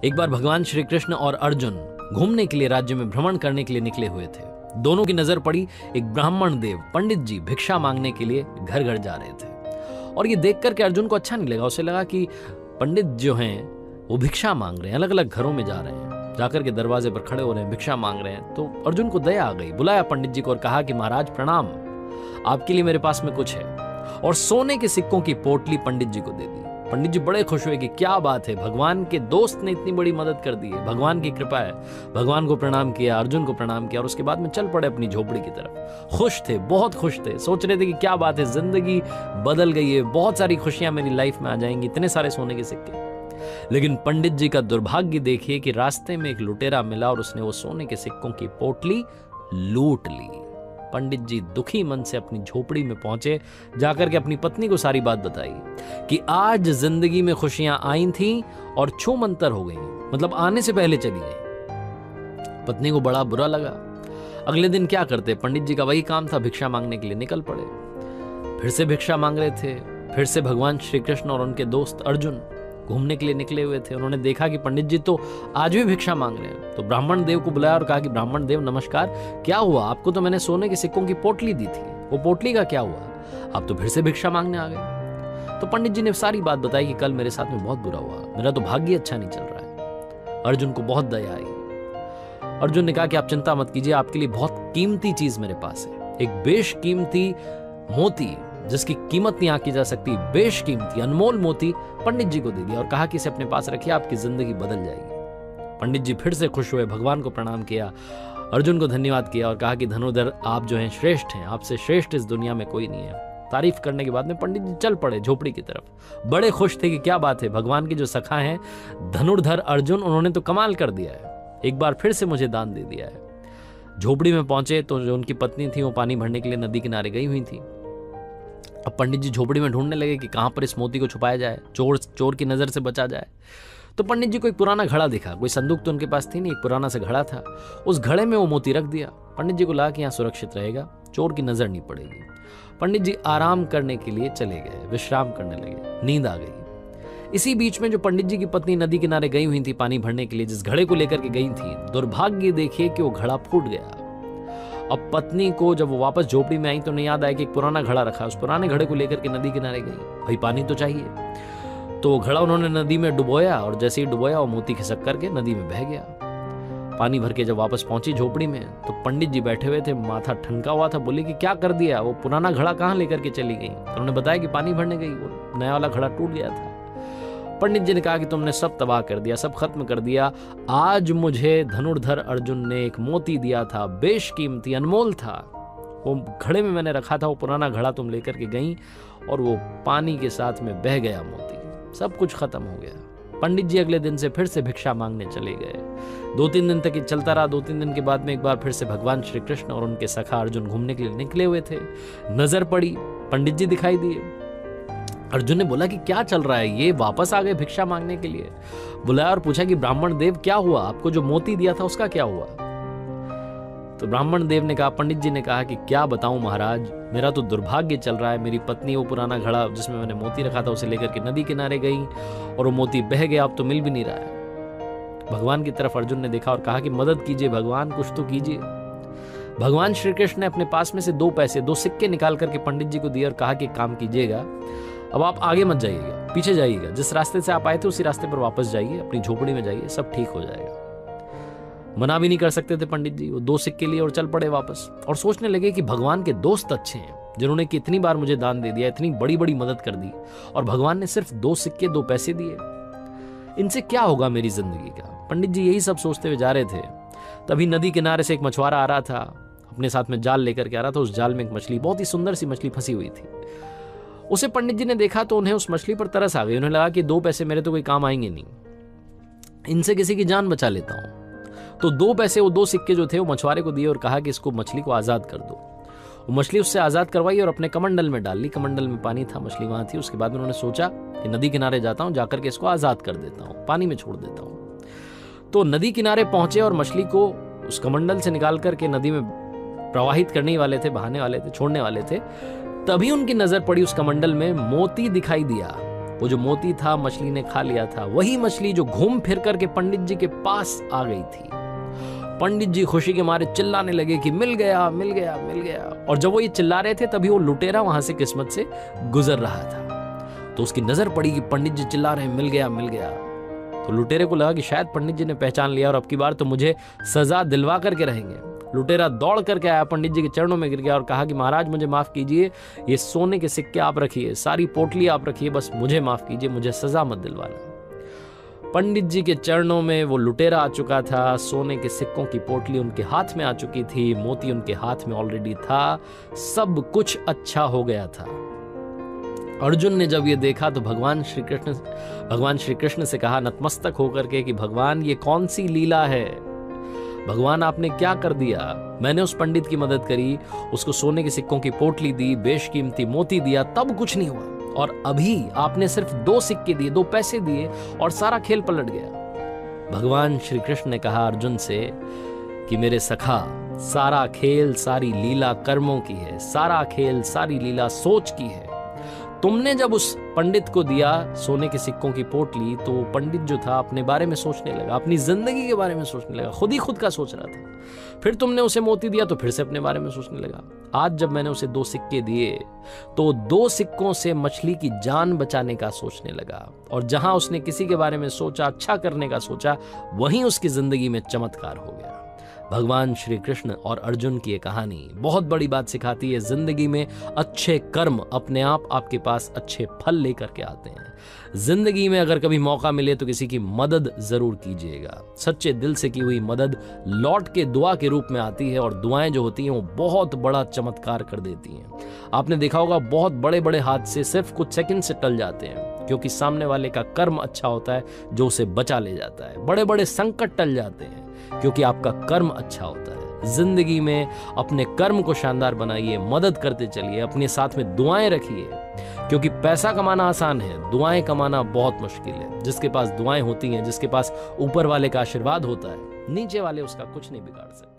एक बार भगवान श्री कृष्ण और अर्जुन घूमने के लिए राज्य में भ्रमण करने के लिए निकले हुए थे। दोनों की नजर पड़ी एक ब्राह्मण देव पंडित जी भिक्षा मांगने के लिए घर घर जा रहे थे। और ये देख करके अर्जुन को अच्छा नहीं लगा। उसे लगा कि पंडित जो हैं वो भिक्षा मांग रहे हैं, अलग अलग घरों में जा रहे हैं, जाकर के दरवाजे पर खड़े हो रहे हैं, भिक्षा मांग रहे हैं। तो अर्जुन को दया आ गई, बुलाया पंडित जी को और कहा कि महाराज प्रणाम, आपके लिए मेरे पास में कुछ है। और सोने के सिक्कों की पोटली पंडित जी को दे दी। पंडित जी बड़े खुश हुए कि क्या बात है, भगवान के दोस्त ने इतनी बड़ी मदद कर दी है, भगवान की कृपा है। भगवान को प्रणाम किया, अर्जुन को प्रणाम किया और उसके बाद में चल पड़े अपनी झोपड़ी की तरफ। खुश थे, बहुत खुश थे, सोच रहे थे कि क्या बात है, जिंदगी बदल गई है, बहुत सारी खुशियां मेरी लाइफ में आ जाएंगी, इतने सारे सोने के सिक्के। लेकिन पंडित जी का दुर्भाग्य देखिए कि रास्ते में एक लुटेरा मिला और उसने वो सोने के सिक्कों की पोटली लूट ली। पंडित जी दुखी मन से अपनी झोपड़ी में पहुंचे, जाकर के अपनी पत्नी को सारी बात बताई कि आज जिंदगी में खुशियां आई थीं और छूमंतर हो गई, मतलब आने से पहले चली गई। पत्नी को बड़ा बुरा लगा। अगले दिन क्या करते, पंडित जी का वही काम था, भिक्षा मांगने के लिए निकल पड़े। फिर से भिक्षा मांग रहे थे। फिर से भगवान श्री कृष्ण और उनके दोस्त अर्जुन घूमने के लिए निकले हुए थे। उन्होंने देखा कि पंडित जी तो आज भी भिक्षा मांग रहे हैं। तो ब्राह्मण देव को बुलाया और कहा कि ब्राह्मण देव नमस्कार, क्या हुआ, आपको तो मैंने सोने के सिक्कों की पोटली दी थी, वो पोटली का क्या हुआ, आप तो फिर से भिक्षा मांगने आ गए। तो पंडित जी ने सारी बात बताई कि कल मेरे साथ में बहुत बुरा हुआ, मेरा तो भाग्य अच्छा नहीं चल रहा है। अर्जुन को बहुत दया आई। अर्जुन ने कहा कि आप चिंता मत कीजिए, आपके लिए बहुत कीमती चीज मेरे पास है, एक बेशकीमती मोती जिसकी कीमत नहीं आंकी जा सकती, बेशकीमती अनमोल मोती पंडित जी को दे दिया और कहा कि इसे अपने पास रखिए, आपकी जिंदगी बदल जाएगी। पंडित जी फिर से खुश हुए, भगवान को प्रणाम किया, अर्जुन को धन्यवाद किया और कहा कि धनुर्धर आप जो हैं श्रेष्ठ हैं, आपसे श्रेष्ठ इस दुनिया में कोई नहीं है। तारीफ करने के बाद में पंडित जी चल पड़े झोपड़ी की तरफ। बड़े खुश थे कि क्या बात है, भगवान के जो सखा हैं धनुर्धर अर्जुन, उन्होंने तो कमाल कर दिया है, एक बार फिर से मुझे दान दे दिया है। झोपड़ी में पहुंचे तो जो उनकी पत्नी थी वो पानी भरने के लिए नदी किनारे गई हुई थी। अब पंडित जी झोपड़ी में ढूंढने लगे कि कहां पर इस मोती को छुपाया जाए, चोर की नजर से बचा जाए। तो पंडित जी को एक पुराना घड़ा दिखा, कोई संदूक तो उनके पास थी नहीं, एक पुराना सा घड़ा था, उस घड़े में वो मोती रख दिया। पंडित जी को लगा कि यहाँ सुरक्षित रहेगा, चोर की नजर नहीं पड़ेगी। पंडित जी आराम करने के लिए चले गए, विश्राम करने लगे, नींद आ गई। इसी बीच में जो पंडित जी की पत्नी नदी किनारे गई हुई थी पानी भरने के लिए, जिस घड़े को लेकर के गई थी, दुर्भाग्य देखिए कि वो घड़ा फूट गया। अब पत्नी को जब वो वापस झोपड़ी में आई तो नहीं याद आया कि एक पुराना घड़ा रखा, उस पुराने घड़े को लेकर के नदी किनारे गई, भाई पानी तो चाहिए। तो घड़ा उन्होंने नदी में डुबोया और जैसे ही डुबोया वो मोती खिसक करके नदी में बह गया। पानी भर के जब वापस पहुंची झोपड़ी में तो पंडित जी बैठे हुए थे, माथा ठनका हुआ था। बोले कि क्या कर दिया, वो पुराना घड़ा कहाँ लेकर के चली गई। तो उन्होंने बताया कि पानी भरने गई, वो नया वाला घड़ा टूट गया था। पंडित जी ने कहा कि तुमने सब तबाह कर दिया, सब खत्म कर दिया। आज मुझे धनुर्धर अर्जुन ने एक मोती दिया था, बेशकीमती अनमोल था, वो घड़े में मैंने रखा था, वो पुराना घड़ा तुम लेकर के गई और वो पानी के साथ में बह गया मोती, सब कुछ खत्म हो गया। पंडित जी अगले दिन से फिर से भिक्षा मांगने चले गए। 2-3 दिन तक ये चलता रहा। 2-3 दिन के बाद में एक बार फिर से भगवान श्री कृष्ण और उनके सखा अर्जुन घूमने के लिए निकले हुए थे। नजर पड़ी, पंडित जी दिखाई दिए। अर्जुन ने बोला कि क्या चल रहा है, ये वापस आ गए भिक्षा मांगने के लिए। बुलाया और पूछा कि ब्राह्मण देव क्या हुआ, आपको जो मोती दिया था उसका क्या हुआ। तो ब्राह्मण देव ने कहा, पंडित जी ने कहा कि क्या बताऊं महाराज, मेरा तो दुर्भाग्य चल रहा है। मेरी पत्नी वो पुराना घड़ा जिसमें मैंने मोती रखा था उसे लेकर के नदी किनारे गई और वो मोती बह गया, अब तो मिल भी नहीं रहा है। भगवान की तरफ अर्जुन ने देखा और कहा कि मदद कीजिए भगवान, कुछ तो कीजिए। भगवान श्री कृष्ण ने अपने पास में से 2 सिक्के निकाल करके पंडित जी को दिए और कहा कि काम कीजिएगा, अब आप आगे मत जाइएगा, पीछे जाइएगा, जिस रास्ते से आप आए थे उसी रास्ते पर वापस जाइए, अपनी झोपड़ी में जाइए, सब ठीक हो जाएगा। मना भी नहीं कर सकते थे पंडित जी, वो 2 सिक्के लिए और चल पड़े वापस। और सोचने लगे कि भगवान के दोस्त अच्छे हैं, जिन्होंने कि इतनी बार मुझे दान दे दिया, इतनी बड़ी बड़ी मदद कर दी, और भगवान ने सिर्फ 2 सिक्के 2 पैसे दिए, इनसे क्या होगा मेरी जिंदगी का। पंडित जी यही सब सोचते हुए जा रहे थे। तभी नदी किनारे से एक मछुआरा आ रहा था, अपने साथ में जाल लेकर के आ रहा था। उस जाल में एक मछली, बहुत ही सुंदर सी मछली फंसी हुई थी। उसे पंडित जी ने देखा तो उन्हें उस मछली पर तरस आ गई। उन्हें लगा कि 2 पैसे मेरे तो कोई काम आएंगे नहीं, इनसे किसी की जान बचा लेता हूं। तो 2 पैसे, वो 2 सिक्के जो थे वो मछुआरे को दिए और कहा कि इसको, मछली को आजाद कर दो। वो मछली उससे आजाद करवाई और अपने कमंडल में डाल ली। कमंडल में पानी था, मछली वहां थी। उसके बाद उन्होंने सोचा कि नदी किनारे जाता हूं, जाकर के इसको आजाद कर देता हूं, पानी में छोड़ देता हूं। तो नदी किनारे पहुंचे और मछली को उस कमंडल से निकाल करके नदी में प्रवाहित करने वाले थे, बहाने वाले थे, छोड़ने वाले थे। तभी उनकी नजर पड़ी उस कमंडल में मोती दिखाई दिया। वो जो मोती था मछली ने खा लिया था, वही मछली जो घूम फिर करके पंडित जी के पास आ गई थी। पंडित जी खुशी के मारे चिल्लाने लगे कि मिल गया मिल गया मिल गया। और जब वो ये चिल्ला रहे थे तभी वो लुटेरा वहां से किस्मत से गुजर रहा था। तो उसकी नजर पड़ी कि पंडित जी चिल्ला रहे हैं मिल गया मिल गया। तो लुटेरे को लगा कि शायद पंडित जी ने पहचान लिया और अब की बार तो मुझे सजा दिलवा करके रहेंगे। लुटेरा दौड़ करके आया, पंडित जी के चरणों में गिर गया और कहा कि महाराज मुझे माफ कीजिए, ये सोने के सिक्के आप रखिए, सारी पोटली आप रखिए, बस मुझे माफ कीजिए, मुझे सजा मत दिलवाना। पंडित जी के चरणों में वो लुटेरा आ चुका था, सोने के सिक्कों की पोटली उनके हाथ में आ चुकी थी, मोती उनके हाथ में ऑलरेडी था, सब कुछ अच्छा हो गया था। अर्जुन ने जब ये देखा तो भगवान श्री कृष्ण से कहा नतमस्तक होकर के कि भगवान ये कौन सी लीला है, भगवान आपने क्या कर दिया। मैंने उस पंडित की मदद करी, उसको सोने के सिक्कों की पोटली दी, बेशकीमती मोती दिया, तब कुछ नहीं हुआ, और अभी आपने सिर्फ 2 सिक्के दिए, 2 पैसे दिए और सारा खेल पलट गया। भगवान श्री कृष्ण ने कहा अर्जुन से कि मेरे सखा, सारा खेल सारी लीला कर्मों की है, सारा खेल सारी लीला सोच की है। तुमने जब उस पंडित को दिया सोने के सिक्कों की पोटली, तो पंडित जो था अपने बारे में सोचने लगा, अपनी जिंदगी के बारे में सोचने लगा, खुद ही खुद का सोच रहा था। फिर तुमने उसे मोती दिया तो फिर से अपने बारे में सोचने लगा। आज जब मैंने उसे 2 सिक्के दिए तो 2 सिक्कों से मछली की जान बचाने का सोचने लगा, और जहां उसने किसी के बारे में सोचा, अच्छा करने का सोचा, वहीं उसकी जिंदगी में चमत्कार हो गया। भगवान श्री कृष्ण और अर्जुन की ये कहानी बहुत बड़ी बात सिखाती है। जिंदगी में अच्छे कर्म अपने आप आपके पास अच्छे फल लेकर के आते हैं। जिंदगी में अगर कभी मौका मिले तो किसी की मदद जरूर कीजिएगा। सच्चे दिल से की हुई मदद लौट के दुआ के रूप में आती है, और दुआएं जो होती हैं वो बहुत बड़ा चमत्कार कर देती हैं। आपने देखा होगा बहुत बड़े बड़े हादसे सिर्फ कुछ सेकंड से टल जाते हैं, क्योंकि सामने वाले का कर्म अच्छा होता है जो उसे बचा ले जाता है। बड़े बड़े संकट टल जाते हैं क्योंकि आपका कर्म अच्छा होता है। जिंदगी में अपने कर्म को शानदार बनाइए, मदद करते चलिए, अपने साथ में दुआएं रखिए, क्योंकि पैसा कमाना आसान है, दुआएं कमाना बहुत मुश्किल है। जिसके पास दुआएं होती हैं, जिसके पास ऊपर वाले का आशीर्वाद होता है, नीचे वाले उसका कुछ नहीं बिगाड़ सकते।